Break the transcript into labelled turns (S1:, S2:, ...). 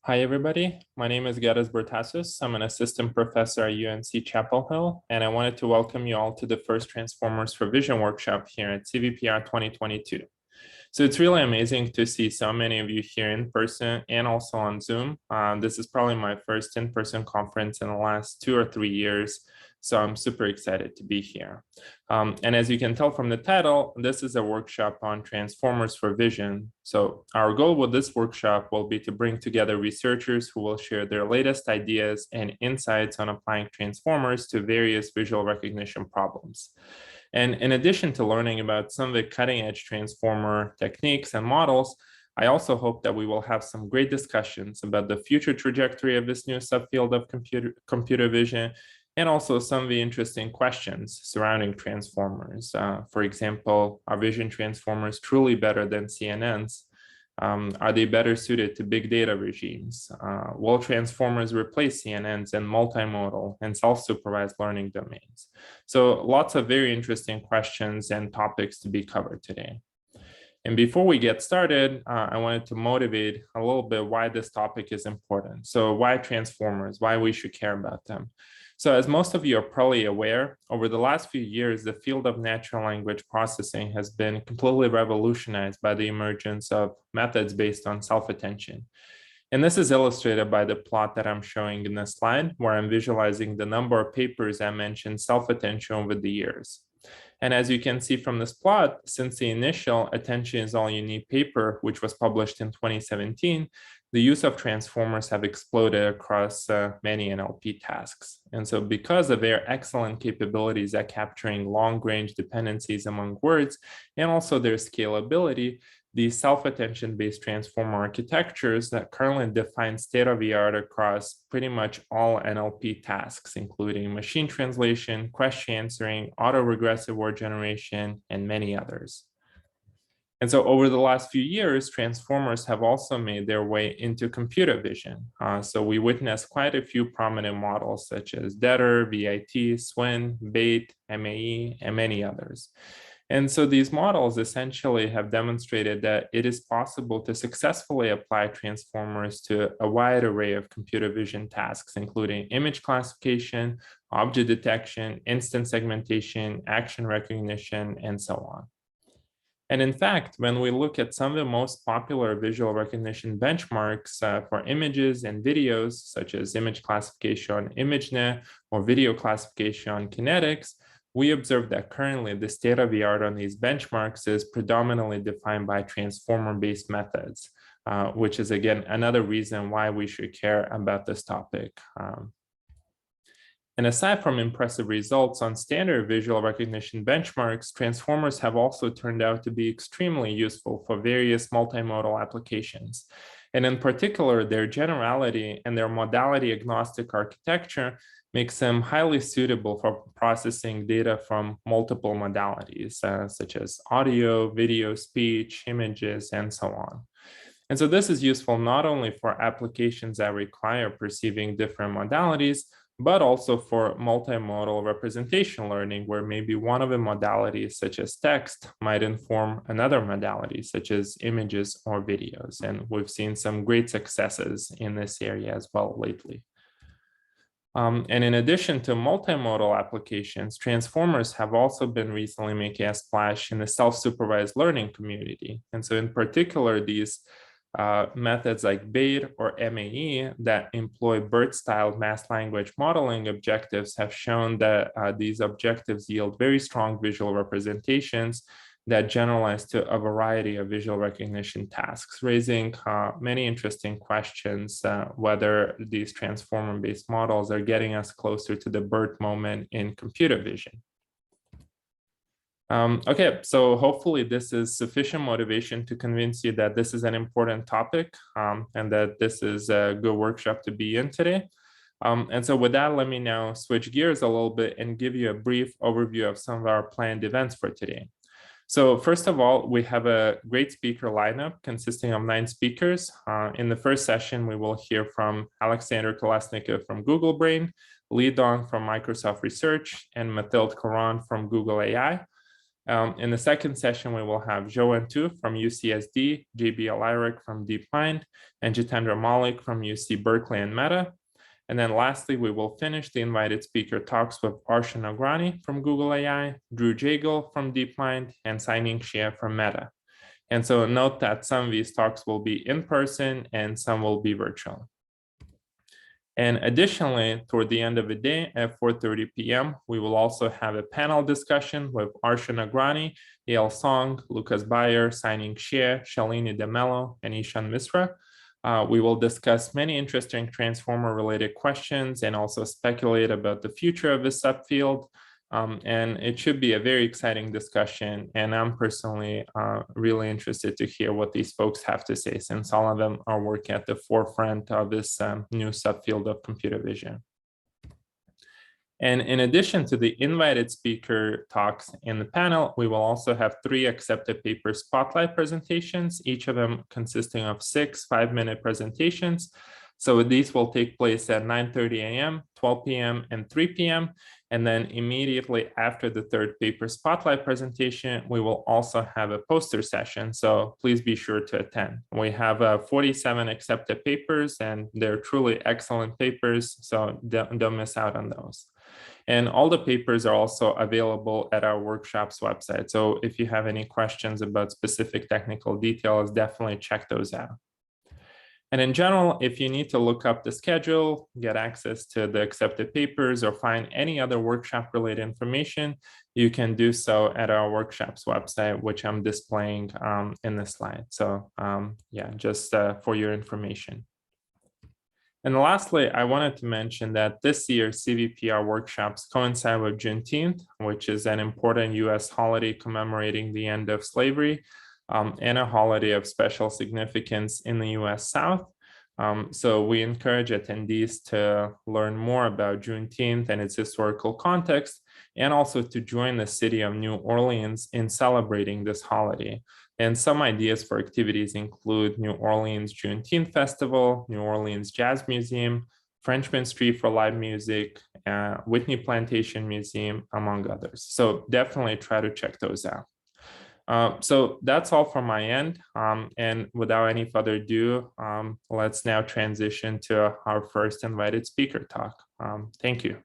S1: Hi, everybody. My name is Garas Bertasus. I'm an assistant professor at UNC Chapel Hill, and I wanted to welcome you all to the first Transformers for Vision workshop here at CVPR 2022. So it's really amazing to see so many of you here in person and also on Zoom. This is probably my first in-person conference in the last 2 or 3 years, so I'm super excited to be here. And as you can tell from the title, this is a workshop on Transformers for Vision. So our goal with this workshop will be to bring together researchers who will share their latest ideas and insights on applying Transformers to various visual recognition problems. And in addition to learning about some of the cutting edge transformer techniques and models, I also hope that we will have some great discussions about the future trajectory of this new subfield of computer vision, and also some of the interesting questions surrounding transformers. For example, are vision transformers truly better than CNNs? Are they better suited to big data regimes? Will transformers replace CNNs in multimodal and self-supervised learning domains? So lots of very interesting questions and topics to be covered today. And before we get started, I wanted to motivate a little bit why this topic is important. So why transformers, why we should care about them. So as most of you are probably aware, over the last few years, the field of natural language processing has been completely revolutionized by the emergence of methods based on self-attention. And this is illustrated by the plot that I'm showing in this slide, where I'm visualizing the number of papers I mentioned self-attention over the years. And as you can see from this plot, since the initial Attention is All You Need paper, which was published in 2017, the use of transformers have exploded across many NLP tasks. And so because of their excellent capabilities at capturing long-range dependencies among words, and also their scalability, these self-attention-based transformer architectures that currently define state-of-the-art across pretty much all NLP tasks, including machine translation, question answering, autoregressive word generation, and many others. And so over the last few years, transformers have also made their way into computer vision. So we witnessed quite a few prominent models such as DETR, VIT, SWIN, BAIT, MAE, and many others. And so these models essentially have demonstrated that it is possible to successfully apply transformers to a wide array of computer vision tasks, including image classification, object detection, instant segmentation, action recognition, and so on. And in fact, when we look at some of the most popular visual recognition benchmarks for images and videos, such as image classification on ImageNet or video classification on Kinetics, we observe that currently the state of the art on these benchmarks is predominantly defined by transformer-based methods, which is again another reason why we should care about this topic. And aside from impressive results on standard visual recognition benchmarks, transformers have also turned out to be extremely useful for various multimodal applications. And in particular, their generality and their modality agnostic architecture makes them highly suitable for processing data from multiple modalities, such as audio, video, speech, images, and so on. And so this is useful not only for applications that require perceiving different modalities, but also for multimodal representation learning, where maybe one of the modalities, such as text, might inform another modality, such as images or videos. And we've seen some great successes in this area as well lately. And in addition to multimodal applications, transformers have also been recently making a splash in the self-supervised learning community. And so in particular, these methods like BAIT or MAE that employ BERT-style mass language modeling objectives have shown that these objectives yield very strong visual representations that generalize to a variety of visual recognition tasks, raising many interesting questions whether these transformer-based models are getting us closer to the BERT moment in computer vision. Okay, so hopefully this is sufficient motivation to convince you that this is an important topic and that this is a good workshop to be in today. And so with that, let me now switch gears a little bit and give you a brief overview of some of our planned events for today. So first of all, we have a great speaker lineup consisting of 9 speakers. In the first session, we will hear from Alexander Kolesnikov from Google Brain, Li Dong from Microsoft Research, and Mathilde Caron from Google AI. In the second session, we will have Joanne Tu from UCSD, JB Aliric from DeepMind, and Jitendra Malik from UC Berkeley and Meta. And then lastly, we will finish the invited speaker talks with Arshan Agrani from Google AI, Drew Jagel from DeepMind, and Saining Shia from Meta. And so note that some of these talks will be in person and some will be virtual. And additionally, toward the end of the day at 4:30 p.m., we will also have a panel discussion with Arshan Agrani, Yale Song, Lucas Bayer, Saining Shia, Shalini DeMello, and Ishan Misra. We will discuss many interesting transformer-related questions and also speculate about the future of this subfield. And it should be a very exciting discussion. And I'm personally really interested to hear what these folks have to say, since all of them are working at the forefront of this new subfield of computer vision. And in addition to the invited speaker talks in the panel, we will also have 3 accepted paper spotlight presentations, each of them consisting of 6 5-minute presentations. So these will take place at 9:30 a.m., 12 p.m., and 3 p.m. And then immediately after the third paper spotlight presentation, we will also have a poster session. So please be sure to attend. We have 47 accepted papers, and they're truly excellent papers. So don't miss out on those. And all the papers are also available at our workshop's website. So if you have any questions about specific technical details, definitely check those out. And in general, if you need to look up the schedule, get access to the accepted papers, or find any other workshop-related information, you can do so at our workshop's website, which I'm displaying in the slide. So yeah, just for your information. And lastly, I wanted to mention that this year's CVPR workshops coincide with Juneteenth, which is an important US holiday commemorating the end of slavery, and a holiday of special significance in the US South. So we encourage attendees to learn more about Juneteenth and its historical context, and also to join the city of New Orleans in celebrating this holiday. And some ideas for activities include New Orleans Juneteenth Festival, New Orleans Jazz Museum, Frenchman Street for live music, Whitney Plantation Museum, among others. So definitely try to check those out. So that's all from my end. And without any further ado, let's now transition to our first invited speaker talk. Thank you.